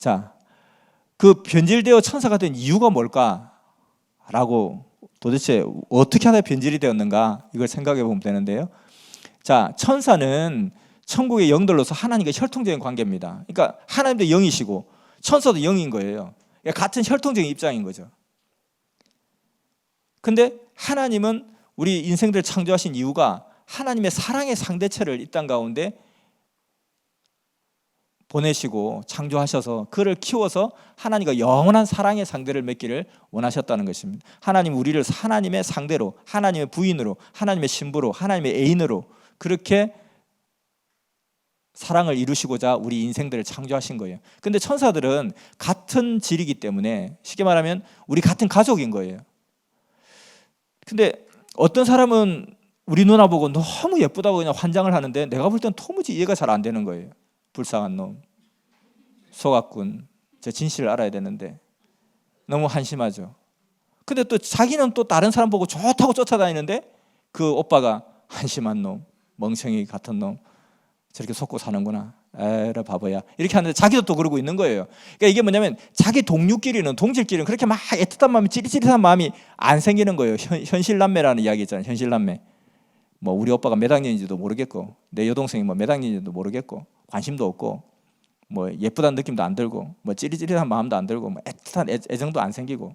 자, 그 변질되어 천사가 된 이유가 뭘까라고 도대체 어떻게 하다 변질이 되었는가 이걸 생각해 보면 되는데요. 자, 천사는 천국의 영들로서 하나님과 혈통적인 관계입니다. 그러니까 하나님도 영이시고 천사도 영인 거예요. 그러니까 같은 혈통적인 입장인 거죠. 근데 하나님은 우리 인생들을 창조하신 이유가 하나님의 사랑의 상대체를 이 땅 가운데 보내시고 창조하셔서 그를 키워서 하나님과 영원한 사랑의 상대를 맺기를 원하셨다는 것입니다. 하나님 우리를 하나님의 상대로, 하나님의 부인으로, 하나님의 신부로, 하나님의 애인으로 그렇게 사랑을 이루시고자 우리 인생들을 창조하신 거예요. 근데 천사들은 같은 질이기 때문에 쉽게 말하면 우리 같은 가족인 거예요. 근데 어떤 사람은 우리 누나 보고 너무 예쁘다고 그냥 환장을 하는데 내가 볼 땐 도무지 이해가 잘 안 되는 거예요. 불쌍한 놈, 속았군. 제 진실을 알아야 되는데 너무 한심하죠. 근데 또 자기는 또 다른 사람 보고 좋다고 쫓아다니는데 그 오빠가 한심한 놈, 멍청이 같은 놈, 저렇게 속고 사는구나. 에라 바보야. 이렇게 하는데 자기도 또 그러고 있는 거예요. 그러니까 이게 뭐냐면 자기 동료끼리는, 동질끼리는 그렇게 막 애틋한 마음이, 찌릿찌릿한 마음이 안 생기는 거예요. 현실남매라는 이야기 있잖아요. 현실남매. 뭐 우리 오빠가 몇 학년인지도 모르겠고 내 여동생이 뭐 몇 학년인지도 모르겠고 관심도 없고 뭐 예쁘다는 느낌도 안 들고 뭐 찌릿찌릿한 마음도 안 들고 뭐 애틋한 애정도 안 생기고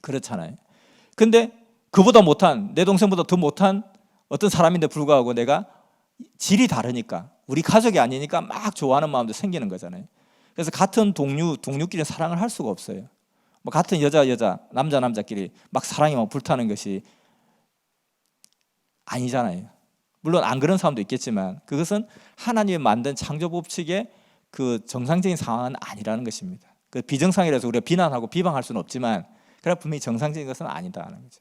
그렇잖아요. 근데 그보다 못한, 내 동생보다 더 못한 어떤 사람인데 불구하고 내가 질이 다르니까, 우리 가족이 아니니까 막 좋아하는 마음도 생기는 거잖아요. 그래서 같은 동료끼리 사랑을 할 수가 없어요. 뭐 같은 여자 남자끼리 막 사랑이 막 불타는 것이 아니잖아요. 물론 안 그런 사람도 있겠지만 그것은 하나님이 만든 창조 법칙의 그 정상적인 상황은 아니라는 것입니다. 그 비정상이라서 우리가 비난하고 비방할 수는 없지만 그래 분명히 정상적인 것은 아니다라는 거죠.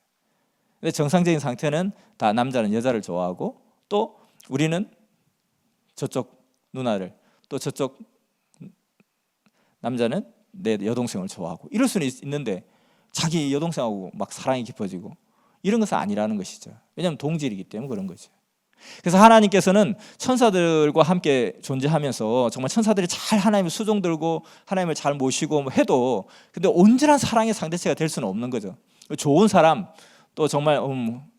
근데 정상적인 상태는 다 남자는 여자를 좋아하고 또 우리는 저쪽 누나를, 또 저쪽 남자는 내 여동생을 좋아하고 이럴 수는 있는데 자기 여동생하고 막 사랑이 깊어지고 이런 것은 아니라는 것이죠. 왜냐하면 동질이기 때문에 그런 거죠. 그래서 하나님께서는 천사들과 함께 존재하면서 정말 천사들이 잘 하나님을 수종들고 하나님을 잘 모시고 뭐 해도 근데 온전한 사랑의 상대체가 될 수는 없는 거죠. 좋은 사람, 또 정말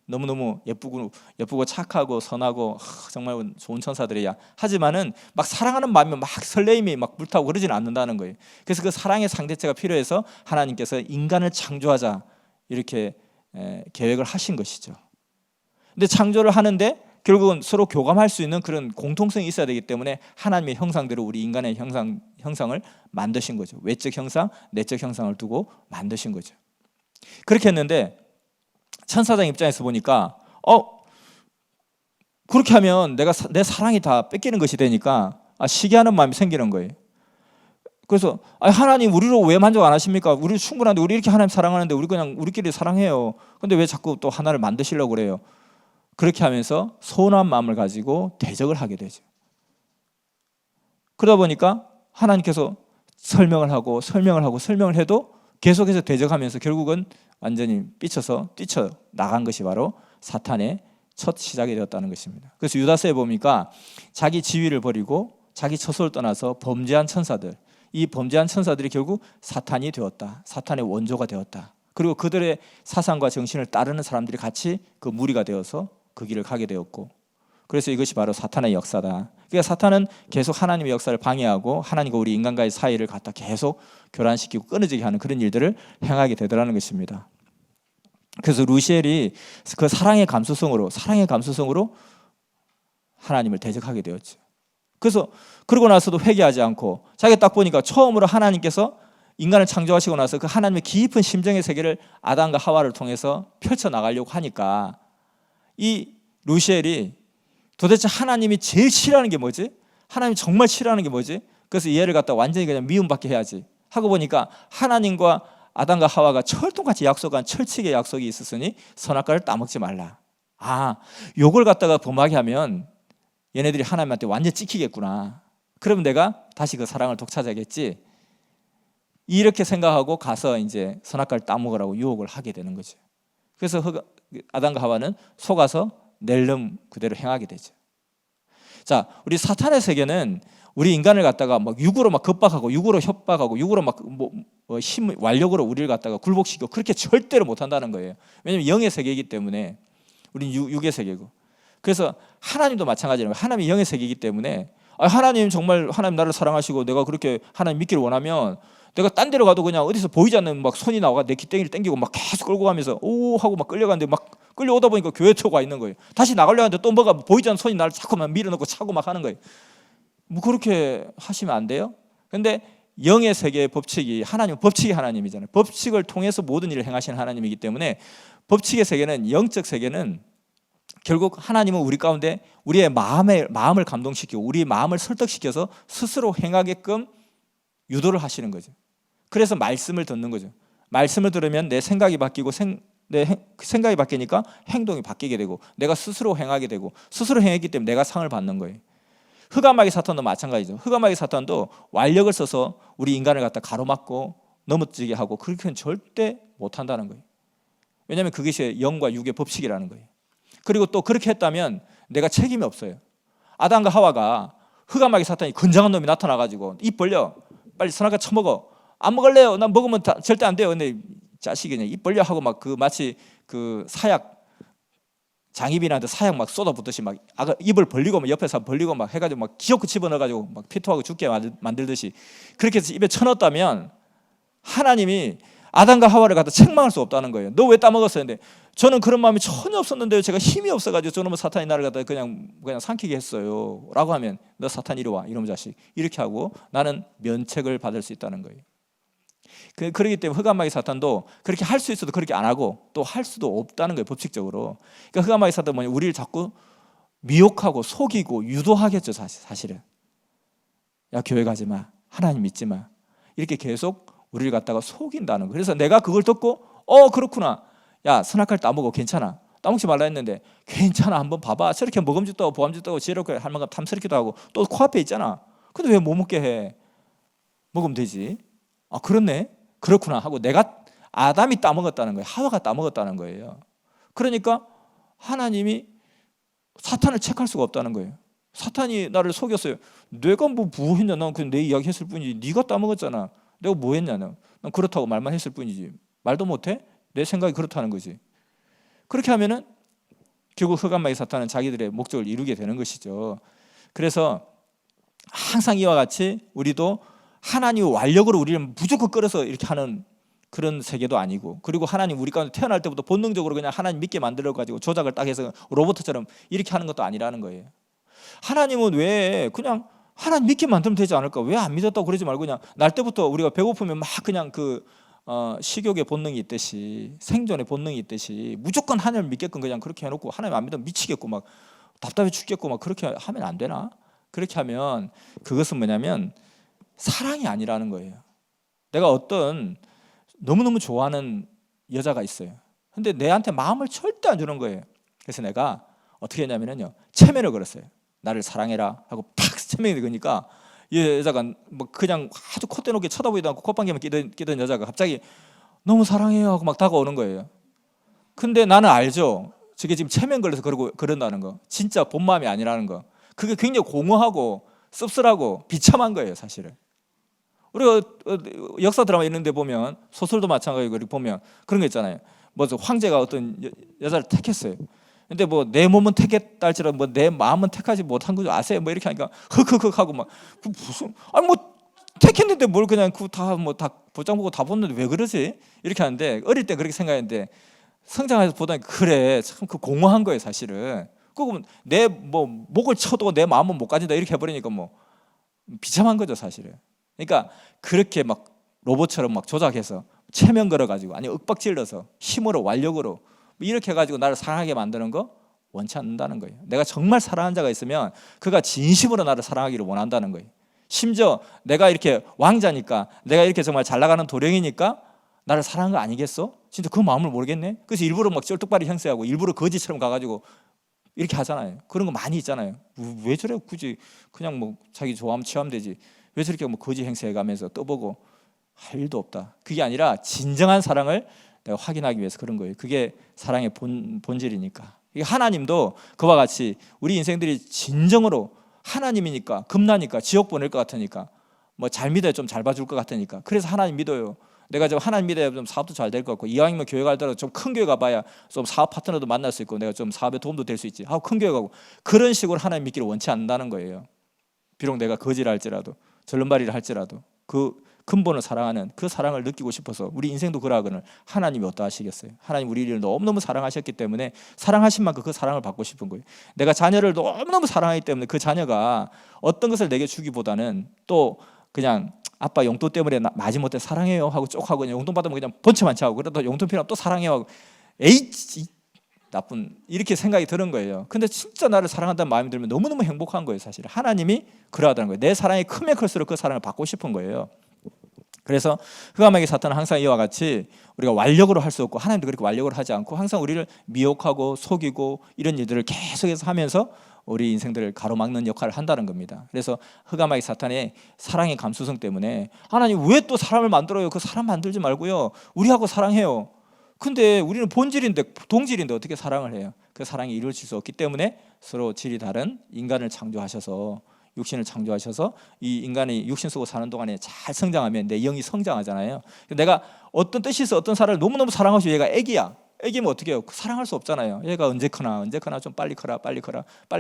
너무너무 예쁘고 착하고 선하고 정말 좋은 천사들이야. 하지만은 막 사랑하는 마음이 막 설레임이 막 불타고 그러지는 않는다는 거예요. 그래서 그 사랑의 상대체가 필요해서 하나님께서 인간을 창조하자 이렇게 계획을 하신 것이죠. 근데 창조를 하는데 결국은 서로 교감할 수 있는 그런 공통성이 있어야 되기 때문에 하나님의 형상대로 우리 인간의 형상을 만드신 거죠. 외적 형상, 내적 형상을 두고 만드신 거죠. 그렇게 했는데 천사장 입장에서 보니까 그렇게 하면 내 사랑이 다 뺏기는 것이 되니까 시기하는 마음이 생기는 거예요. 그래서 하나님 우리를 왜 만족 안 하십니까? 우리 충분한데, 우리 이렇게 하나님 사랑하는데 우리 그냥 우리끼리 사랑해요. 근데 왜 자꾸 또 하나를 만드시려고 그래요? 그렇게 하면서 서운한 마음을 가지고 대적을 하게 되죠. 그러다 보니까 하나님께서 설명을 해도 계속해서 대적하면서 결국은 완전히 삐쳐서 뛰쳐나간 것이 바로 사탄의 첫 시작이 되었다는 것입니다. 그래서 유다서에 보니까 자기 지위를 버리고 자기 처소를 떠나서 범죄한 천사들, 이 범죄한 천사들이 결국 사탄이 되었다. 사탄의 원조가 되었다. 그리고 그들의 사상과 정신을 따르는 사람들이 같이 그 무리가 되어서 그 길을 가게 되었고, 그래서 이것이 바로 사탄의 역사다. 그러니까 사탄은 계속 하나님의 역사를 방해하고 하나님과 우리 인간과의 사이를 갖다 계속 교란시키고 끊어지게 하는 그런 일들을 행하게 되더라는 것입니다. 그래서 루시엘이 그 사랑의 감수성으로 하나님을 대적하게 되었죠. 그래서 그러고 나서도 회개하지 않고 자기가 딱 보니까 처음으로 하나님께서 인간을 창조하시고 나서 그 하나님의 깊은 심정의 세계를 아담과 하와를 통해서 펼쳐나가려고 하니까 이 루시엘이 도대체 하나님이 제일 싫어하는 게 뭐지? 하나님이 정말 싫어하는 게 뭐지? 그래서 얘를 갖다 완전히 그냥 미움받게 해야지 하고 보니까 하나님과 아담과 하와가 철통같이 약속한 철칙의 약속이 있었으니 선악과를 따먹지 말라. 요걸 갖다가 범하게 하면 얘네들이 하나님한테 완전 찍히겠구나. 그러면 내가 다시 그 사랑을 되찾아야겠지. 이렇게 생각하고 가서 이제 선악과를 따먹으라고 유혹을 하게 되는 거죠. 그래서 아담과 하와는 속아서 낼름 그대로 행하게 되죠. 자, 우리 사탄의 세계는 우리 인간을 갖다가 막 육으로 막 겁박하고 육으로 협박하고 육으로 막 힘 완력으로 우리를 갖다가 굴복시키고 그렇게 절대로 못 한다는 거예요. 왜냐하면 영의 세계이기 때문에 우리는 육의 세계고. 그래서 하나님도 마찬가지예요. 하나님이 영의 세계이기 때문에 하나님 정말 하나님 나를 사랑하시고 내가 그렇게 하나님 믿기를 원하면 내가 딴 데로 가도 그냥 어디서 보이지 않는 막 손이 나와 내 기땡이를 당기고 막 계속 끌고 가면서 오 하고 막 끌려가는데 막 끌려오다 보니까 교회 쪽 와 있는 거예요. 다시 나가려고 하는데 또 뭐가 보이지 않는 손이 나를 자꾸만 밀어넣고 차고 막 하는 거예요. 뭐 그렇게 하시면 안 돼요? 근데 영의 세계의 법칙이 하나님, 법칙이 하나님이잖아요. 법칙을 통해서 모든 일을 행하시는 하나님이기 때문에 법칙의 세계는, 영적 세계는 결국 하나님은 우리 가운데 우리의 마음을 감동시키고 우리의 마음을 설득시켜서 스스로 행하게끔 유도를 하시는 거죠. 그래서 말씀을 듣는 거죠. 말씀을 들으면 내 생각이 바뀌고 내 생각이 바뀌니까 행동이 바뀌게 되고 내가 스스로 행하게 되고 스스로 행했기 때문에 내가 상을 받는 거예요. 흑암마귀 사탄도 마찬가지죠. 흑암마귀 사탄도 완력을 써서 우리 인간을 갖다 가로막고 넘어지게 하고 그렇게는 절대 못한다는 거예요. 왜냐하면 그것이 영과 육의 법칙이라는 거예요. 그리고 또 그렇게 했다면 내가 책임이 없어요. 아담과 하와가 흑암마귀 사탄이 건장한 놈이 나타나가지고 입 벌려 빨리 선악과 처먹어. 안 먹을래요. 난 먹으면 절대 안 돼요. 근데 자식이 그냥 입 벌려 하고 막 그 마치 그 사약 장입인한테 사약 막 쏟아붓듯이 막 입을 벌리고 막 옆에서 벌리고 막 해가지고 막 기어코 집어넣어가지고 막 피토하고 죽게 만들듯이 그렇게 해서 입에 쳐넣었다면 하나님이 아담과 하와를 갖다 책망할 수 없다는 거예요. 너 왜 따먹었어요? 근데 저는 그런 마음이 전혀 없었는데요. 제가 힘이 없어가지고 저놈은 사탄이 나를 갖다 그냥 삼키게 했어요. 라고 하면 너 사탄 이리 와 이놈 자식 이렇게 하고 나는 면책을 받을 수 있다는 거예요. 그렇기 때문에 흑암마귀 사탄도 그렇게 할 수 있어도 그렇게 안 하고 또 할 수도 없다는 거예요. 법칙적으로. 그러니까 흑암마귀 사탄은 뭐냐, 우리를 자꾸 미혹하고 속이고 유도하겠죠. 사실은. 야 교회 가지 마. 하나님 믿지 마. 이렇게 계속 우리를 갖다가 속인다는 거예요. 그래서 내가 그걸 듣고 그렇구나. 야 선악과를 따먹어. 괜찮아. 따먹지 말라 했는데 괜찮아. 한번 봐봐. 저렇게 먹음직도 하고 보암직도 하고 지혜롭게 할 만큼 탐스럽기도 하고 또 코앞에 있잖아. 근데 왜 못 먹게 해? 먹으면 되지. 그렇네. 그렇구나 하고 내가 아담이 따먹었다는 거예요. 하와가 따먹었다는 거예요. 그러니까 하나님이 사탄을 책할 수가 없다는 거예요. 사탄이 나를 속였어요. 내가 뭐 했냐? 난 그냥 내 이야기 했을 뿐이지. 네가 따먹었잖아. 내가 뭐 했냐? 난 그렇다고 말만 했을 뿐이지. 말도 못해? 내 생각이 그렇다는 거지. 그렇게 하면은 결국 흑암마귀 사탄은 자기들의 목적을 이루게 되는 것이죠. 그래서 항상 이와 같이 우리도 하나님의 완력으로 우리를 무조건 끌어서 이렇게 하는 그런 세계도 아니고, 그리고 하나님 우리 가운데 태어날 때부터 본능적으로 그냥 하나님 믿게 만들어가지고 조작을 딱 해서 로봇처럼 이렇게 하는 것도 아니라는 거예요. 하나님은 왜 그냥 하나님 믿게 만들면 되지 않을까? 왜 안 믿었다고 그러지 말고 그냥 날 때부터 우리가 배고프면 막 그냥 식욕의 본능이 있듯이 생존의 본능이 있듯이 무조건 하나님을 믿게끔 그냥 그렇게 해놓고 하나님 안 믿으면 미치겠고 막 답답해 죽겠고 막 그렇게 하면 안 되나? 그렇게 하면 그것은 뭐냐면 사랑이 아니라는 거예요. 내가 어떤 너무너무 좋아하는 여자가 있어요. 근데 내한테 마음을 절대 안 주는 거예요. 그래서 내가 어떻게 했냐면요, 체면을 걸었어요. 나를 사랑해라 하고 팍 체면을 거니까 이 여자가 뭐 그냥 아주 콧대 높게 쳐다보지도 않고 콧방귀만 끼던 여자가 갑자기 너무 사랑해요 하고 막 다가오는 거예요. 근데 나는 알죠. 저게 지금 체면 걸려서 그런다는 거. 진짜 본 마음이 아니라는 거. 그게 굉장히 공허하고 씁쓸하고 비참한 거예요, 사실은. 우리가 역사 드라마 이런 데 보면, 소설도 마찬가지고 이렇게 보면 그런 거 있잖아요. 뭐 황제가 어떤 여자를 택했어요. 근데 뭐 내 몸은 택했다 할지라도 뭐 내 마음은 택하지 못한 거죠. 아세요? 뭐 이렇게 하니까 흑흑흑 하고 막 무슨 뭐 택했는데 뭘 그냥 다 보장 보고 다 봤는데 왜 그러지? 이렇게 하는데 어릴 때 그렇게 생각했는데 성장해서 보다니 그래 참 공허한 거예요, 사실은. 그거 내 목을 쳐도 내 마음은 못 가진다 이렇게 해버리니까 뭐 비참한 거죠, 사실은. 그러니까 그렇게 막 로봇처럼 막 조작해서 체면 걸어가지고 아니 윽박질러서 힘으로 완력으로 이렇게 해가지고 나를 사랑하게 만드는 거 원치 않는다는 거예요. 내가 정말 사랑하는 자가 있으면 그가 진심으로 나를 사랑하기를 원한다는 거예요. 심지어 내가 이렇게 왕자니까, 내가 이렇게 정말 잘 나가는 도령이니까 나를 사랑한 거 아니겠어? 진짜 그 마음을 모르겠네. 그래서 일부러 막 쩔뚝발이 형세하고 일부러 거지처럼 가가지고 이렇게 하잖아요. 그런 거 많이 있잖아요. 왜 저래? 굳이 그냥 뭐 자기 좋아하면 취하면 되지. 왜 저렇게 뭐 거지 행세해가면서 떠보고 할 일도 없다. 그게 아니라 진정한 사랑을 내가 확인하기 위해서 그런 거예요. 그게 사랑의 본질이니까. 하나님도 그와 같이 우리 인생들이 진정으로 하나님이니까, 겁나니까, 지옥 보낼 것 같으니까, 뭐 잘 믿어야 좀 잘 봐줄 것 같으니까. 그래서 하나님 믿어요. 내가 좀 하나님 믿어야 좀 사업도 잘 될 것 같고, 이왕이면 교회 갈더라도 좀 큰 교회 가봐야 좀 사업 파트너도 만날 수 있고, 내가 좀 사업에 도움도 될 수 있지 하고 큰 교회 가고, 그런 식으로 하나님 믿기를 원치 않는다는 거예요. 비록 내가 거지를 할지라도, 절름발이를 할지라도 그 근본을 사랑하는 그 사랑을 느끼고 싶어서, 우리 인생도 그러하거늘 하나님이 어떠하시겠어요? 하나님 우리를 너무너무 사랑하셨기 때문에 사랑하신 만큼 그 사랑을 받고 싶은 거예요. 내가 자녀를 너무너무 사랑하기 때문에 그 자녀가 어떤 것을 내게 주기보다는 또 그냥 아빠 용돈 때문에 마지못해 사랑해요 하고 쪽 하고, 용돈 받으면 그냥 번쳐만치 하고, 그러다 용돈 필요하면 또 사랑해요 하고, 에이 나쁜, 이렇게 생각이 드는 거예요. 근데 진짜 나를 사랑한다는 마음이 들면 너무너무 행복한 거예요. 사실 하나님이 그러하다는 거예요. 내 사랑이 크면 클수록 그 사랑을 받고 싶은 거예요. 그래서 흑암에게 사탄은 항상 이와 같이 우리가 완력으로 할 수 없고, 하나님도 그렇게 완력으로 하지 않고 항상 우리를 미혹하고 속이고 이런 일들을 계속해서 하면서 우리 인생들을 가로막는 역할을 한다는 겁니다. 그래서 흑암의 사탄의 사랑의 감수성 때문에 하나님 왜 또 사람을 만들어요? 그 사람 만들지 말고요, 우리하고 사랑해요. 근데 우리는 본질인데, 동질인데 어떻게 사랑을 해요? 그 사랑이 이루어질 수 없기 때문에 서로 질이 다른 인간을 창조하셔서, 육신을 창조하셔서 이 인간이 육신 쓰고 사는 동안에 잘 성장하면 내 영이 성장하잖아요. 내가 어떤 뜻이 있어 어떤 사람을 너무너무 사랑하시고, 얘가 애기야. 애기면 어떻게 해요? 사랑할 수 없잖아요. 얘가 언제 크나 좀 빨리 커라, 빨리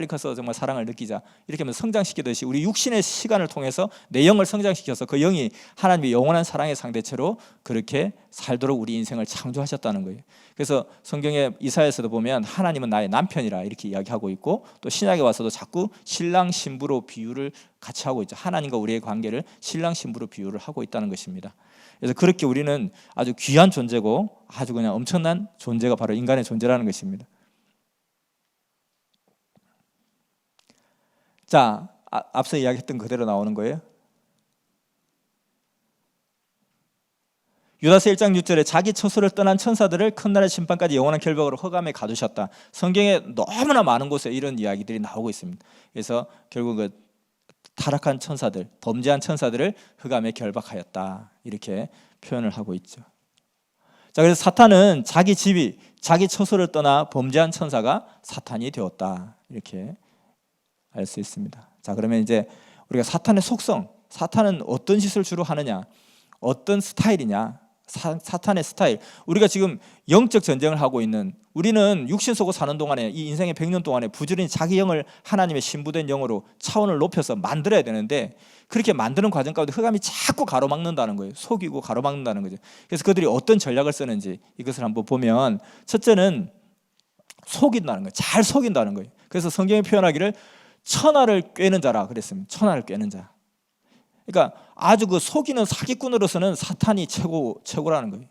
커서 정말 사랑을 느끼자. 이렇게 하면 성장시키듯이 우리 육신의 시간을 통해서 내 영을 성장시켜서 그 영이 하나님의 영원한 사랑의 상대체로 그렇게 살도록 우리 인생을 창조하셨다는 거예요. 그래서 성경의 이사야에서도 보면 하나님은 나의 남편이라 이렇게 이야기하고 있고, 또 신약에 와서도 자꾸 신랑 신부로 비유를 같이 하고 있죠. 하나님과 우리의 관계를 신랑 신부로 비유를 하고 있다는 것입니다. 그래서 그렇게 우리는 아주 귀한 존재고 아주 그냥 엄청난 존재가 바로 인간의 존재라는 것입니다. 자, 앞서 이야기했던 그대로 나오는 거예요. 유다서 1장 6절에 자기 처소를 떠난 천사들을 큰 날의 심판까지 영원한 결박으로 흑암에 가두셨다. 성경에 너무나 많은 곳에 이런 이야기들이 나오고 있습니다. 그래서 결국 그 타락한 천사들, 범죄한 천사들을 흑암에 결박하였다, 이렇게 표현을 하고 있죠. 자, 그래서 사탄은 자기 집이, 자기 처소를 떠나 범죄한 천사가 사탄이 되었다, 이렇게 알 수 있습니다. 자, 그러면 이제 우리가 사탄의 속성, 사탄은 어떤 짓을 주로 하느냐, 어떤 스타일이냐, 사탄의 스타일. 우리가 지금 영적 전쟁을 하고 있는, 우리는 육신 속으로 사는 동안에, 이 인생의 100년 동안에 부지런히 자기 영을 하나님의 신부된 영으로 차원을 높여서 만들어야 되는데, 그렇게 만드는 과정 가운데 흑암이 자꾸 가로막는다는 거예요. 속이고 가로막는다는 거죠. 그래서 그들이 어떤 전략을 쓰는지 이것을 한번 보면, 첫째는 속인다는 거예요. 잘 속인다는 거예요. 그래서 성경이 표현하기를 천하를 꿰는 자라 그랬습니다. 천하를 꿰는 자. 그러니까 아주 그 속이는 사기꾼으로서는 사탄이 최고라는 거예요.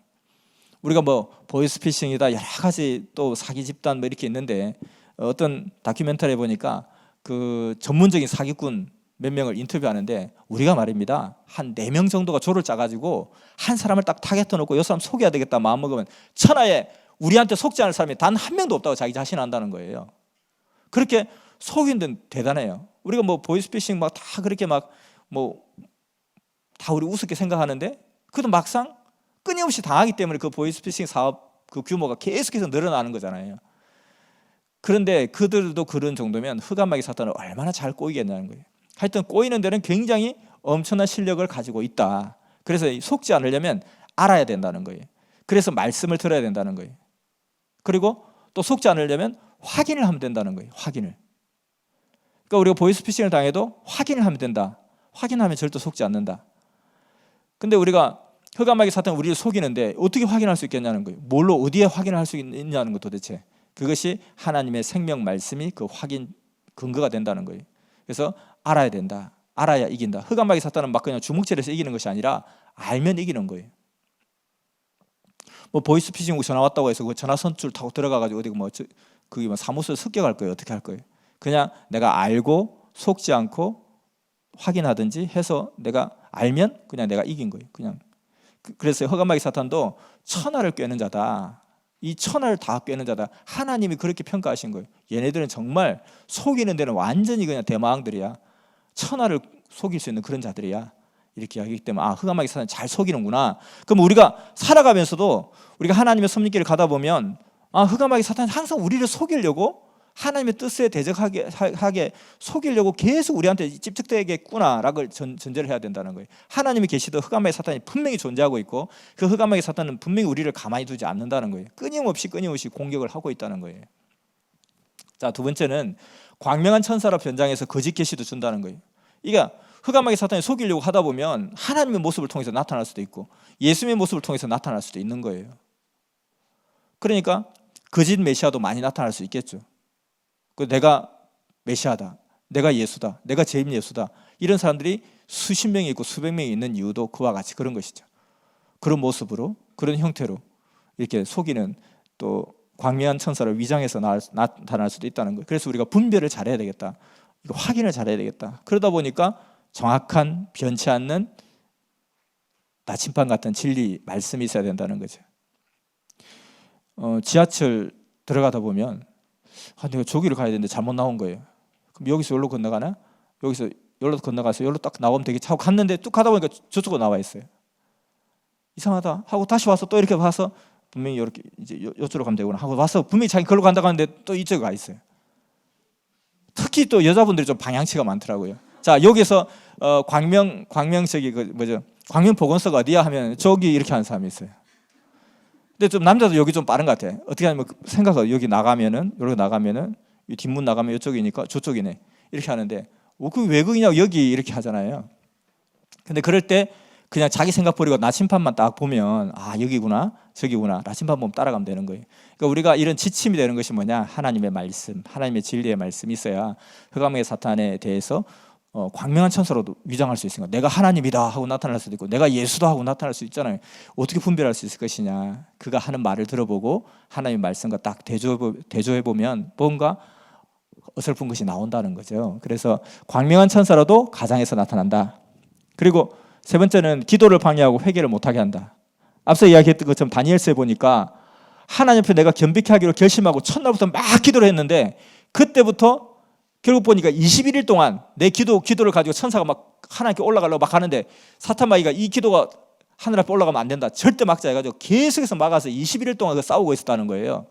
우리가 뭐 보이스피싱이다, 여러 가지 또 사기 집단 뭐 이렇게 있는데, 어떤 다큐멘터리에 보니까 그 전문적인 사기꾼 몇 명을 인터뷰하는데, 우리가 말입니다, 한 4명 정도가 조를 짜가지고 한 사람을 딱 타겟해 놓고 이 사람 속여야 되겠다 마음먹으면 천하에 우리한테 속지 않을 사람이 단 한 명도 없다고 자기 자신 한다는 거예요. 그렇게 속이는 데는 대단해요. 우리가 뭐 보이스피싱 막 다 그렇게 막 뭐 다 우리 우습게 생각하는데, 그래도 막상 끊임없이 당하기 때문에 그 보이스피싱 사업 그 규모가 계속해서 늘어나는 거잖아요. 그런데 그들도 그런 정도면 흑암마귀 사탄을 얼마나 잘 꼬이겠냐는 거예요. 하여튼 꼬이는 데는 굉장히 엄청난 실력을 가지고 있다. 그래서 속지 않으려면 알아야 된다는 거예요. 그래서 말씀을 들어야 된다는 거예요. 그리고 또 속지 않으려면 확인을 하면 된다는 거예요. 확인을. 그러니까 우리가 보이스피싱을 당해도 확인을 하면 된다. 확인하면 절대 속지 않는다. 근데 우리가 흑암마귀 사탄은 우리를 속이는데 어떻게 확인할 수 있겠냐는 거예요. 뭘로, 어디에 확인을 할 수 있냐는 거 도대체. 그것이 하나님의 생명 말씀이 그 확인 근거가 된다는 거예요. 그래서 알아야 된다. 알아야 이긴다. 흑암마귀 사탄은 막 그냥 주먹질해서 이기는 것이 아니라 알면 이기는 거예요. 뭐 보이스피싱 전화 왔다고 해서 그 전화 선줄 타고 들어가가지고 어디 뭐 그게 뭐 사무소에 습격할 거예요. 어떻게 할 거예요? 그냥 내가 알고 속지 않고 확인하든지 해서 내가 알면 그냥 내가 이긴 거예요. 그냥. 그래서 흑암마귀 사탄도 천하를 꿰는 자다. 이 천하를 다 꿰는 자다. 하나님이 그렇게 평가하신 거예요. 얘네들은 정말 속이는 데는 완전히 그냥 대마왕들이야. 천하를 속일 수 있는 그런 자들이야. 이렇게 하기 때문에 흑암마귀 사탄 잘 속이는구나. 그럼 우리가 살아가면서도 우리가 하나님의 섭리길을 가다 보면 흑암마귀 사탄은 항상 우리를 속이려고 하나님의 뜻에 대적하게 속이려고 계속 우리한테 찝쩍대겠구나라고 전제를 해야 된다는 거예요. 하나님이 계시도 흑암의 사탄이 분명히 존재하고 있고 그 흑암의 사탄은 분명히 우리를 가만히 두지 않는다는 거예요. 끊임없이 공격을 하고 있다는 거예요. 자, 두 번째는 광명한 천사로 변장해서 거짓 계시도 준다는 거예요. 이게 흑암의 사탄이 속이려고 하다 보면 하나님의 모습을 통해서 나타날 수도 있고 예수님의 모습을 통해서 나타날 수도 있는 거예요. 그러니까 거짓 메시아도 많이 나타날 수 있겠죠. 내가 메시아다, 내가 예수다, 내가 재림 예수다, 이런 사람들이 수십 명이 있고 수백 명이 있는 이유도 그와 같이 그런 것이죠. 그런 모습으로, 그런 형태로 이렇게 속이는 또 광명한 천사를 위장해서 나타날 수도 있다는 거예요. 그래서 우리가 분별을 잘해야 되겠다, 이거 확인을 잘해야 되겠다. 그러다 보니까 정확한 변치 않는 나침반 같은 진리 말씀이 있어야 된다는 거죠. 지하철 들어가다 보면 내가 저기를 가야 되는데 잘못 나온 거예요. 그럼 여기서 여기로 건너가나? 여기서 여기로 건너가서 여기로 딱 나오면 되겠지 하고 갔는데 뚝 가다 보니까 저쪽으로 나와 있어요. 이상하다 하고 다시 와서 또 이렇게 봐서 분명히 이렇게 이제 이쪽으로 가면 되구나 하고 와서 분명히 자기 걸로 간다고 하는데 또 이쪽에 가 있어요. 특히 또 여자분들이 좀 방향치가 많더라고요. 자, 여기서 광명 저기 광명 보건소가 어디야 하면 저기 이렇게 하는 사람이 있어요. 근데 좀 남자도 여기 좀 빠른 것 같아. 어떻게 하냐면 생각하고 여기 나가면은 이 뒷문 나가면 이쪽이니까 저쪽이네 이렇게 하는데 그 외국이냐고 여기 이렇게 하잖아요. 근데 그럴 때 그냥 자기 생각 버리고 나침판만 딱 보면 여기구나 저기구나 나침판 보면 따라가면 되는 거예요. 그러니까 우리가 이런 지침이 되는 것이 뭐냐, 하나님의 말씀, 하나님의 진리의 말씀이 있어야 흑암의 사탄에 대해서 광명한 천사로도 위장할 수 있으니까 내가 하나님이다 하고 나타날 수도 있고 내가 예수다 하고 나타날 수 있잖아요. 어떻게 분별할 수 있을 것이냐, 그가 하는 말을 들어보고 하나님의 말씀과 딱 대조해보면 뭔가 어설픈 것이 나온다는 거죠. 그래서 광명한 천사로도 가장에서 나타난다. 그리고 세 번째는 기도를 방해하고 회개를 못하게 한다. 앞서 이야기했던 것처럼 다니엘서에 보니까 하나님 앞에 내가 겸비케 하기로 결심하고 첫날부터 막 기도를 했는데 그때부터 결국 보니까 21일 동안 내 기도를 가지고 천사가 막 하나님께 올라가려고 막 하는데 사탄 마귀가 이 기도가 하늘 앞에 올라가면 안 된다, 절대 막자 해가지고 계속해서 막아서 21일 동안 싸우고 있었다는 거예요.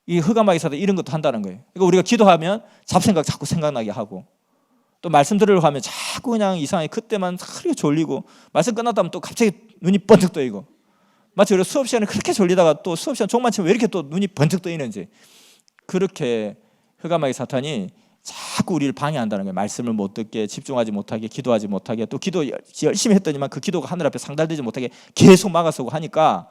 이 흑암마귀 사단 이런 것도 한다는 거예요. 그러니까 우리가 기도하면 잡생각 자꾸 생각나게 하고 또 말씀 들으려고 하면 자꾸 그냥 이상하게 그때만 그렇게 졸리고 말씀 끝났다면 또 갑자기 눈이 번쩍 떠이고 마치 우리 수업 시간에 그렇게 졸리다가 또 수업 시간 종만 치면 왜 이렇게 또 눈이 번쩍 떠이는지, 그렇게 흑암마귀 사탄이 자꾸 우리를 방해한다는 거예요. 말씀을 못 듣게, 집중하지 못하게, 기도하지 못하게, 또 기도 열심히 했더니만 그 기도가 하늘 앞에 상달되지 못하게 계속 막아서고 하니까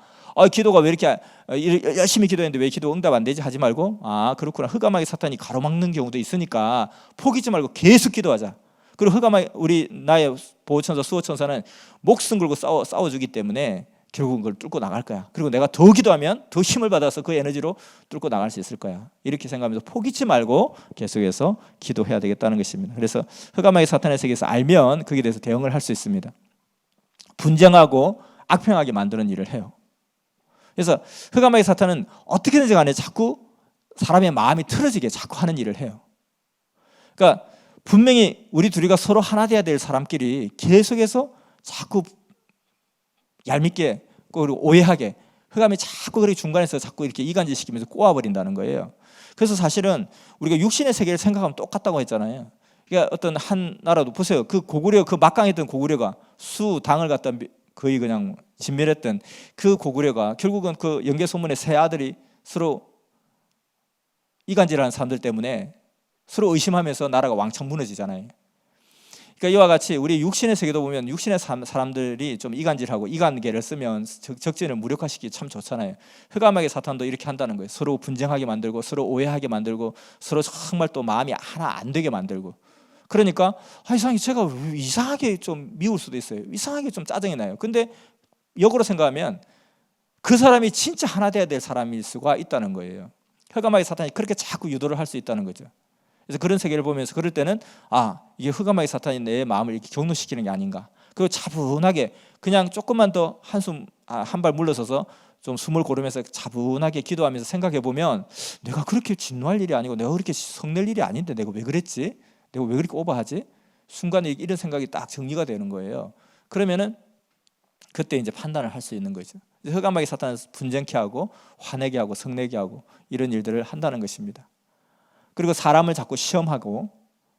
기도가 왜 이렇게 열심히 기도했는데 왜 기도 응답 안 되지 하지 말고 그렇구나, 흑암마귀 사탄이 가로막는 경우도 있으니까 포기지 말고 계속 기도하자. 그리고 흑암마귀 나의 보호천사 수호천사는 목숨 걸고 싸워주기 때문에 결국은 그걸 뚫고 나갈 거야. 그리고 내가 더 기도하면 더 힘을 받아서 그 에너지로 뚫고 나갈 수 있을 거야. 이렇게 생각하면서 포기치 말고 계속해서 기도해야 되겠다는 것입니다. 그래서 흑암마귀 사탄의 세계에서 알면 거기에 대해서 대응을 할 수 있습니다. 분쟁하고 악평하게 만드는 일을 해요. 그래서 흑암마귀 사탄은 어떻게든지 간에 자꾸 사람의 마음이 틀어지게 자꾸 하는 일을 해요. 그러니까 분명히 우리 둘이가 서로 하나 돼야 될 사람끼리 계속해서 자꾸 얄밉게 그리고 오해하게 흑암이 자꾸 그렇게 중간에서 자꾸 이렇게 이간질시키면서 꼬아버린다는 거예요. 그래서 사실은 우리가 육신의 세계를 생각하면 똑같다고 했잖아요. 그러니까 어떤 한 나라도 보세요. 그 고구려, 그 막강했던 고구려가 당을 갖다 거의 그냥 진멸했던 그 고구려가 결국은 그 연개소문의 세 아들이 서로 이간질하는 사람들 때문에 서로 의심하면서 나라가 왕창 무너지잖아요. 그러니까 이와 같이 우리 육신의 세계도 보면 육신의 사람들이 좀 이간질하고 이간계를 쓰면 적진을 무력화시키기 참 좋잖아요. 흑암마귀 사탄도 이렇게 한다는 거예요. 서로 분쟁하게 만들고 서로 오해하게 만들고 서로 정말 또 마음이 하나 안 되게 만들고. 그러니까 이상하게 제가 이상하게 좀 미울 수도 있어요. 이상하게 좀 짜증이 나요. 근데 역으로 생각하면 그 사람이 진짜 하나 돼야 될 사람일 수가 있다는 거예요. 흑암마귀 사탄이 그렇게 자꾸 유도를 할 수 있다는 거죠. 그래서 그런 세계를 보면서 그럴 때는 이게 흑암마귀 사탄이 내 마음을 이렇게 격노시키는 게 아닌가. 그리고 차분하게 그냥 조금만 더 한숨 한 발 물러서서 좀 숨을 고르면서 차분하게 기도하면서 생각해 보면 내가 그렇게 진노할 일이 아니고 내가 그렇게 성낼 일이 아닌데 내가 왜 그랬지? 내가 왜 그렇게 오버하지? 순간에 이런 생각이 딱 정리가 되는 거예요. 그러면은 그때 이제 판단을 할 수 있는 거죠. 흑암마귀 사탄은 분쟁케 하고 화내게 하고 성내게 하고 이런 일들을 한다는 것입니다. 그리고 사람을 자꾸 시험하고,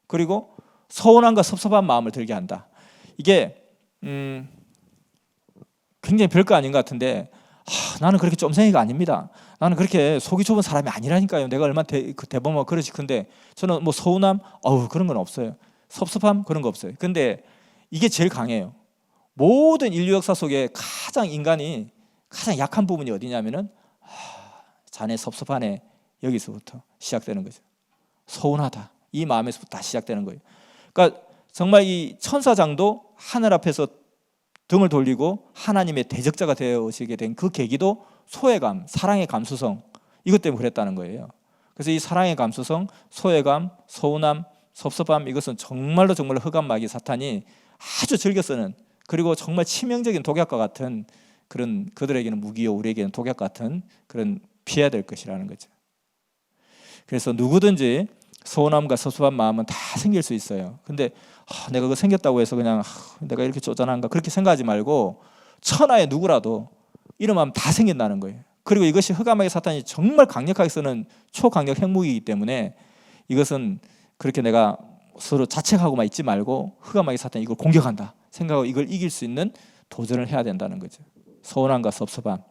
그리고 서운함과 섭섭한 마음을 들게 한다. 이게 굉장히 별거 아닌 것 같은데, 나는 그렇게 쫌생이가 아닙니다. 나는 그렇게 속이 좁은 사람이 아니라니까요. 내가 얼마나 대범하고 그러지. 근데 저는 뭐 서운함, 그런 건 없어요. 섭섭함, 그런 거 없어요. 근데 이게 제일 강해요. 모든 인류 역사 속에 가장 인간이 가장 약한 부분이 어디냐면은, 자네 섭섭하네, 여기서부터 시작되는 거죠. 서운하다, 이 마음에서부터 다 시작되는 거예요. 그러니까 정말 이 천사장도 하늘 앞에서 등을 돌리고 하나님의 대적자가 되어지게 된 그 계기도 소외감, 사랑의 감수성, 이것 때문에 그랬다는 거예요. 그래서 이 사랑의 감수성, 소외감, 서운함, 섭섭함, 이것은 정말로 흑암마귀 사탄이 아주 즐겨 쓰는, 그리고 정말 치명적인 독약과 같은 그런, 그들에게는 무기요 우리에게는 독약 같은 그런, 피해야 될 것이라는 거죠. 그래서 누구든지 서운함과 섭섭한 마음은 다 생길 수 있어요. 근데 내가 그거 생겼다고 해서 그냥 내가 이렇게 쪼잔한가 그렇게 생각하지 말고, 천하의 누구라도 이런 마음 다 생긴다는 거예요. 그리고 이것이 흑암마귀 사탄이 정말 강력하게 쓰는 초강력 핵무기이기 때문에, 이것은 그렇게 내가 서로 자책하고만 있지 말고 흑암마귀 사탄이 이걸 공격한다 생각하고 이걸 이길 수 있는 도전을 해야 된다는 거죠. 서운함과 섭섭함.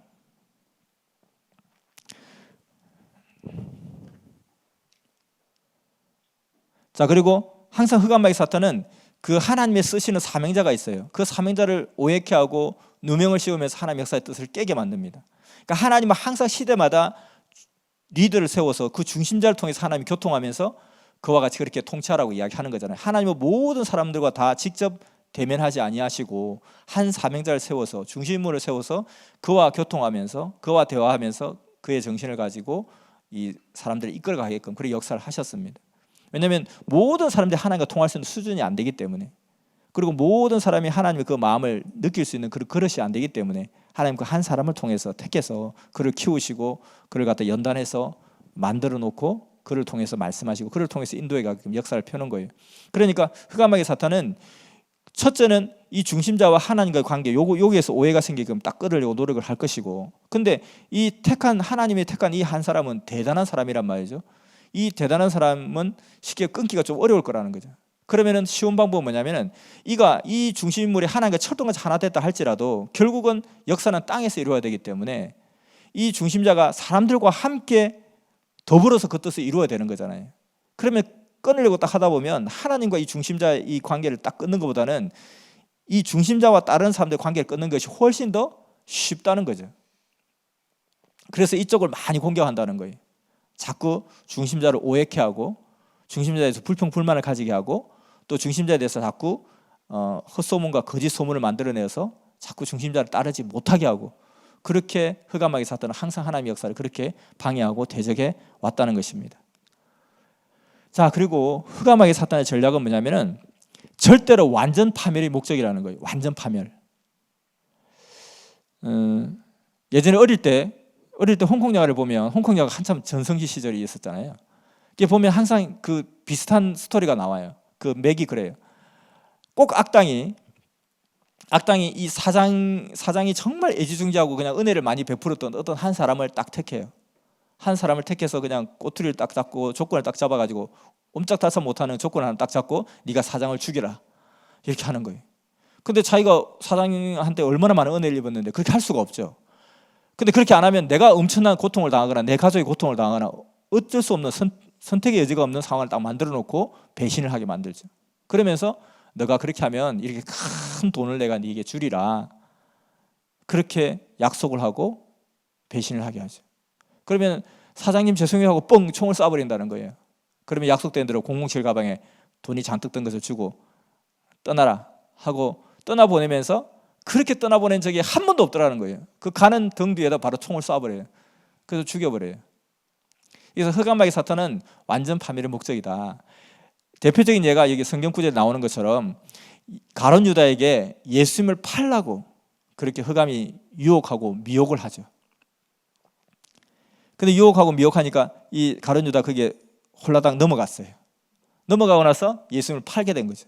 자, 그리고 항상 흑암마귀 사탄은 그 하나님의 쓰시는 사명자가 있어요. 그 사명자를 오해케 하고 누명을 씌우면서 하나님의 역사의 뜻을 깨게 만듭니다. 그러니까 하나님은 항상 시대마다 리더를 세워서 그 중심자를 통해서 하나님이 교통하면서 그와 같이 그렇게 통치하라고 이야기하는 거잖아요. 하나님은 모든 사람들과 다 직접 대면하지 아니하시고 한 사명자를 세워서, 중심인물을 세워서 그와 교통하면서, 그와 대화하면서 그의 정신을 가지고 이 사람들을 이끌어가게끔 그런 역사를 하셨습니다. 왜냐하면 모든 사람들이 하나님과 통할 수 있는 수준이 안 되기 때문에, 그리고 모든 사람이 하나님의 그 마음을 느낄 수 있는 그런 그릇이 안 되기 때문에 하나님 그 한 사람을 통해서 택해서 그를 키우시고 그를 갖다 연단해서 만들어 놓고 그를 통해서 말씀하시고 그를 통해서 인도해가게끔 역사를 펴는 거예요. 그러니까 흑암마귀 사탄은 첫째는 이 중심자와 하나님과의 관계, 여기에서 오해가 생기게끔 딱 끊으려고 노력을 할 것이고, 근데 이 하나님이 택한 이 한 사람은 대단한 사람이란 말이죠. 이 대단한 사람은 쉽게 끊기가 좀 어려울 거라는 거죠. 그러면은 쉬운 방법은 뭐냐면은, 이 중심인물이 하나님과 철동같이 하나 됐다 할지라도 결국은 역사는 땅에서 이루어야 되기 때문에 이 중심자가 사람들과 함께 더불어서 그 뜻을 이루어야 되는 거잖아요. 그러면 끊으려고 딱 하다 보면 하나님과 이 중심자의 이 관계를 딱 끊는 것보다는 이 중심자와 다른 사람들의 관계를 끊는 것이 훨씬 더 쉽다는 거죠. 그래서 이쪽을 많이 공격한다는 거예요. 자꾸 중심자를 오해케 하고, 중심자에 대해서 불평 불만을 가지게 하고, 또 중심자에 대해서 자꾸 헛소문과 거짓 소문을 만들어내서 자꾸 중심자를 따르지 못하게 하고, 그렇게 흑암마귀 사탄은 항상 하나님의 역사를 그렇게 방해하고 대적해 왔다는 것입니다. 자, 그리고 흑암마귀 사탄의 전략은 뭐냐면은 절대로 완전 파멸이 목적이라는 거예요. 완전 파멸. 예전에 어릴 때 홍콩 영화를 보면, 홍콩 영화가 한참 전성기 시절이 있었잖아요. 이게 보면 항상 그 비슷한 스토리가 나와요. 그 맥이 그래요. 꼭 악당이 이 사장이 정말 애지중지하고 그냥 은혜를 많이 베풀었던 어떤 한 사람을 딱 택해요. 한 사람을 택해서 그냥 꼬투리를 딱 잡고 조건을 딱 잡아가지고 옴짝달싹 못하는 조건 하나 딱 잡고 네가 사장을 죽여라, 이렇게 하는 거예요. 근데 자기가 사장한테 얼마나 많은 은혜를 입었는데 그렇게 할 수가 없죠. 근데 그렇게 안 하면 내가 엄청난 고통을 당하거나 내 가족이 고통을 당하거나 어쩔 수 없는 선택의 여지가 없는 상황을 딱 만들어 놓고 배신을 하게 만들죠. 그러면서 너가 그렇게 하면 이렇게 큰 돈을 내가 네게 주리라, 그렇게 약속을 하고 배신을 하게 하죠. 그러면 사장님 죄송해요 하고 뻥 총을 쏴버린다는 거예요. 그러면 약속된 대로 007 가방에 돈이 잔뜩 든 것을 주고 떠나라 하고 떠나보내면서, 그렇게 떠나보낸 적이 한 번도 없더라는 거예요. 그 가는 등 뒤에다 바로 총을 쏴버려요. 그래서 죽여버려요. 그래서 흑암마귀 사탄은 완전 파멸의 목적이다. 대표적인 예가 여기 성경 구절에 나오는 것처럼 가룟 유다에게 예수님을 팔라고 그렇게 흑암이 유혹하고 미혹을 하죠. 근데 유혹하고 미혹하니까 이 가룟 유다 그게 홀라당 넘어갔어요. 넘어가고 나서 예수님을 팔게 된 거죠.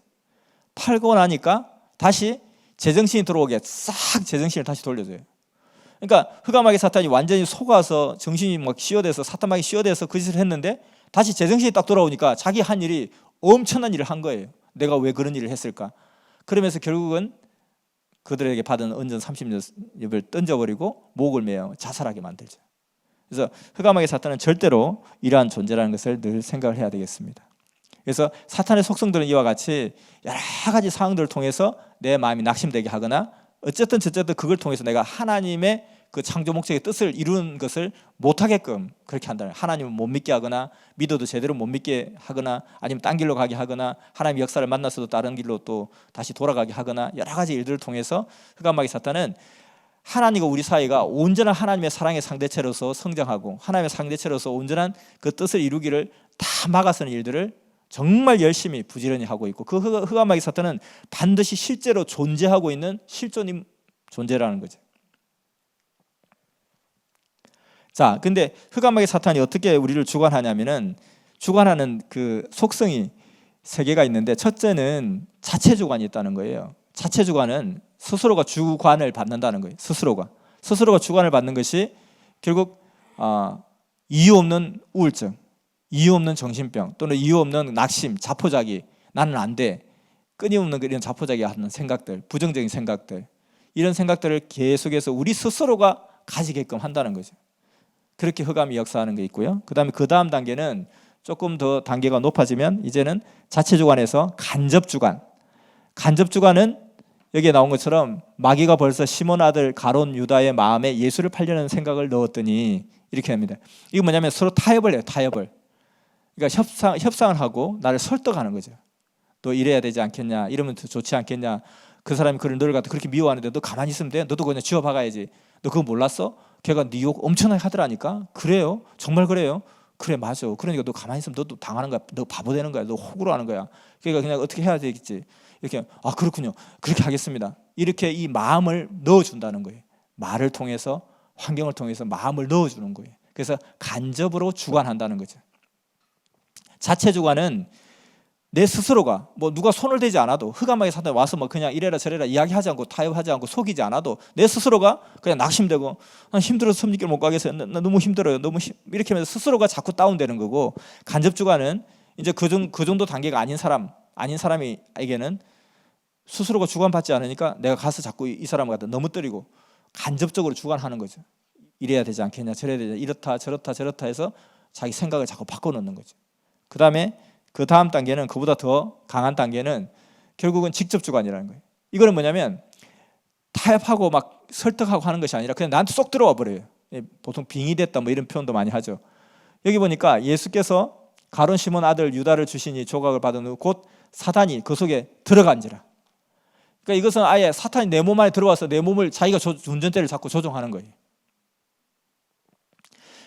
팔고 나니까 다시 제정신이 들어오게 싹 제정신을 다시 돌려줘요. 그러니까 흑암마귀 사탄이 완전히 속아서 정신이 막 시어돼서 사탄마귀 시어돼서 그 짓을 했는데 다시 제정신이 딱 돌아오니까 자기 한 일이 엄청난 일을 한 거예요. 내가 왜 그런 일을 했을까? 그러면서 결국은 그들에게 받은 은전 30렙을 던져버리고 목을 매어 자살하게 만들죠. 그래서 흑암마귀 사탄은 절대로 이러한 존재라는 것을 늘 생각을 해야 되겠습니다. 그래서 사탄의 속성들은 이와 같이 여러 가지 상황들을 통해서 내 마음이 낙심되게 하거나 어쨌든 그걸 통해서 내가 하나님의 그 창조 목적의 뜻을 이루는 것을 못하게끔 그렇게 한다는, 하나님을 못 믿게 하거나 믿어도 제대로 못 믿게 하거나 아니면 딴 길로 가게 하거나 하나님의 역사를 만났어도 다른 길로 또 다시 돌아가게 하거나 여러 가지 일들을 통해서 흑암마귀 사탄은 하나님과 우리 사이가 온전한 하나님의 사랑의 상대체로서 성장하고 하나님의 상대체로서 온전한 그 뜻을 이루기를 다 막아서는 일들을 정말 열심히 부지런히 하고 있고, 그 흑암마귀 사탄은 반드시 실제로 존재하고 있는 실존인 존재라는 거죠. 자, 근데 흑암마귀 사탄이 어떻게 우리를 주관하냐면은, 주관하는 그 속성이 세 개가 있는데, 첫째는 자체 주관이 있다는 거예요. 자체 주관은 스스로가 주관을 받는다는 거예요. 스스로가 주관을 받는 것이 결국 이유 없는 우울증, 이유 없는 정신병, 또는 이유 없는 낙심, 자포자기, 나는 안 돼, 끊임없는 이런 자포자기 하는 생각들, 부정적인 생각들, 이런 생각들을 계속해서 우리 스스로가 가지게끔 한다는 거죠. 그렇게 흑암이 역사하는 게 있고요. 그 다음 단계는 조금 더 단계가 높아지면 이제는 자체 주관에서 간접 주관. 간접 주관은 여기에 나온 것처럼 마귀가 벌써 시몬 아들 가룟 유다의 마음에 예수를 팔려는 생각을 넣었더니 이렇게 합니다. 이게 뭐냐면 서로 타협을 해요. 타협을. 그러니까 협상을 하고 나를 설득하는 거죠. 너 이래야 되지 않겠냐, 이러면 더 좋지 않겠냐, 그 사람이 너를 갖다 그렇게 미워하는데 너 가만히 있으면 돼? 너도 그냥 쥐어박아야지. 너 그거 몰랐어? 걔가 네 욕 엄청나게 하더라니까. 그래요? 정말 그래요? 그래, 맞아. 그러니까 너 가만히 있으면 너도 당하는 거야. 너 바보 되는 거야. 너 호구로 하는 거야. 그러니까 그냥 어떻게 해야 되겠지. 이렇게, 아 그렇군요, 그렇게 하겠습니다. 이렇게 이 마음을 넣어준다는 거예요. 말을 통해서, 환경을 통해서 마음을 넣어주는 거예요. 그래서 간접으로 주관한다는 거죠. 자체 주관은 내 스스로가 뭐 누가 손을 대지 않아도, 흑암마귀 사탄이 와서 뭐 그냥 이래라 저래라 이야기하지 않고 타협하지 않고 속이지 않아도 내 스스로가 그냥 낙심되고, 난 힘들어서 섬짓길 못 가겠어요, 나 너무 힘들어요, 이렇게 하면서 스스로가 자꾸 다운되는 거고, 간접 주관은 이제 그 정도 단계가 아닌 사람에게는 스스로가 주관받지 않으니까 내가 가서 자꾸 이 사람을 갖다 넘어뜨리고 간접적으로 주관하는 거죠. 이래야 되지 않겠냐, 저래야 되지, 이렇다 저렇다 해서 자기 생각을 자꾸 바꿔놓는 거죠. 그 다음 단계는, 그보다 더 강한 단계는 결국은 직접 주관이라는 거예요. 이거는 뭐냐면 타협하고 막 설득하고 하는 것이 아니라 그냥 나한테 쏙 들어와 버려요. 보통 빙의됐다 뭐 이런 표현도 많이 하죠. 여기 보니까 예수께서 가룟 시몬 아들 유다를 주시니 조각을 받은 후 곧 사단이 그 속에 들어간지라. 그러니까 이것은 아예 사탄이 내 몸 안에 들어와서 내 몸을 자기가 운전대를 잡고 조종하는 거예요.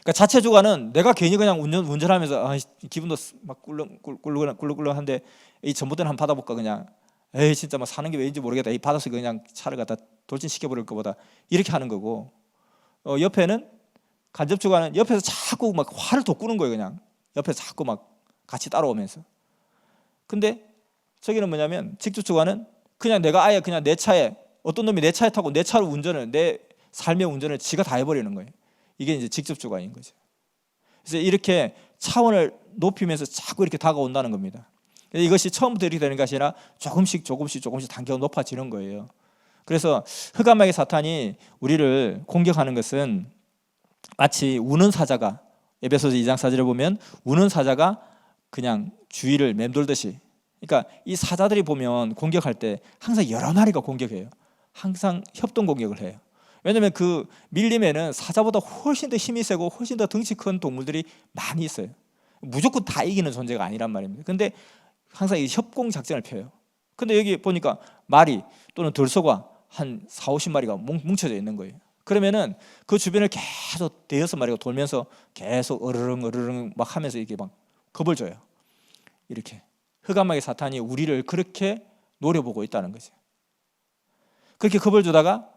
그러니까 자체 주관은 내가 괜히 그냥 운전하면서 기분도 막 꿀렁꿀렁한데 이 전봇대는 한번 받아볼까, 그냥 에이 진짜 막 사는 게 왜인지 모르겠다, 이 받아서 그냥 차를 갖다 돌진시켜버릴 것보다 이렇게 하는 거고, 옆에는 간접 주관은 옆에서 자꾸 막 화를 돋구는 거예요. 그냥 옆에서 자꾸 막 같이 따라오면서. 근데 저기는 뭐냐면 직접 주관은 그냥 내가 아예 그냥 내 차에, 어떤 놈이 내 차에 타고 내 차로 내 삶의 운전을 지가 다 해버리는 거예요. 이게 이제 직접 주관인 거죠. 그래서 이렇게 차원을 높이면서 자꾸 이렇게 다가온다는 겁니다. 이것이 처음부터 이렇게 되는 것이 아니라 조금씩 단계가 높아지는 거예요. 그래서 흑암마귀 사탄이 우리를 공격하는 것은 마치 우는 사자가, 에베소서 2장 4절에 보면 우는 사자가 그냥 주위를 맴돌듯이, 그러니까 이 사자들이 보면 공격할 때 항상 여러 마리가 공격해요. 항상 협동 공격을 해요. 왜냐하면 그 밀림에는 사자보다 훨씬 더 힘이 세고 훨씬 더 덩치 큰 동물들이 많이 있어요. 무조건 다 이기는 존재가 아니란 말입니다. 근데 항상 이 협공 작전을 펴요. 근데 여기 보니까 마리 또는 들소가 한 40-50마리가 뭉쳐져 있는 거예요. 그러면은 그 주변을 계속 5-6마리가 돌면서 계속 어르릉 막 하면서 이렇게 막 겁을 줘요. 이렇게 흑암마귀 사탄이 우리를 그렇게 노려보고 있다는 거죠. 그렇게 겁을 주다가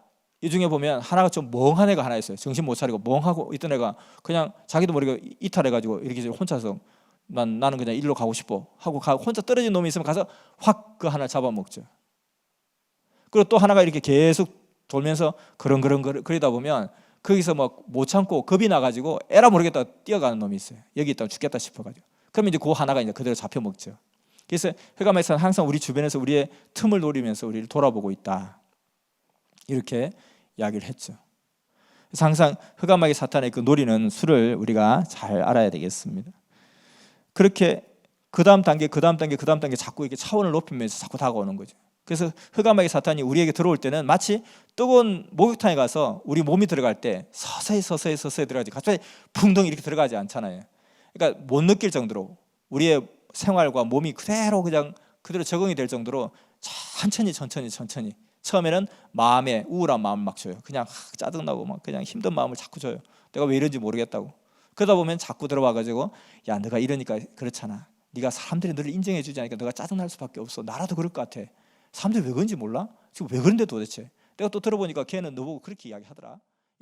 이 중에 보면 하나가 좀 멍한 애가 하나 있어요. 정신 못 차리고 멍하고 있던 애가 그냥 자기도 모르게 이탈해가지고 이렇게 혼자서 나는 그냥 일로 가고 싶어 하고 혼자 떨어진 놈이 있으면 가서 확 그 하나 잡아먹죠. 그리고 또 하나가 이렇게 계속 돌면서 그러다 보면 거기서 막 못 참고 겁이 나가지고 에라 모르겠다 뛰어가는 놈이 있어요. 여기 있다가 죽겠다 싶어가지고. 그러면 이제 그 하나가 이제 그대로 잡혀 먹죠. 그래서 흑암의 사탄은 항상 우리 주변에서 우리의 틈을 노리면서 우리를 돌아보고 있다, 이렇게 이야기를 했죠. 그래서 항상 흑암의 사탄의 그 노리는 수를 우리가 잘 알아야 되겠습니다. 그렇게 그 다음 단계 자꾸 이렇게 차원을 높이면서 자꾸 다가오는 거죠. 그래서 흑암의 사탄이 우리에게 들어올 때는 마치 뜨거운 목욕탕에 가서 우리 몸이 들어갈 때 서서히 들어가지, 갑자기 붕덩 이렇게 들어가지 않잖아요. 그러니까 못 느낄 정도로 우리의 생활과 몸이 그대로 적응이 될 정도로 천천히 처음에는 마음에 우울한 마음을 막 줘요. 그냥 짜증나고 막 그냥 힘든 마음을 자꾸 줘요. 내가 왜 이런지 모르겠다고. 그러다 보면 자꾸 들어와가지고, 야, 너가 이러니까 그렇잖아. 네가 사람들이 너를 인정해 주지 않으니까 너가 짜증날 수밖에 없어. 나라도 그럴 것 같아. 사람들이 왜 그런지 몰라? 지금 왜 그런데 도대체? 내가 또 들어보니까 걔는 너보고 그렇게 이야기하더라.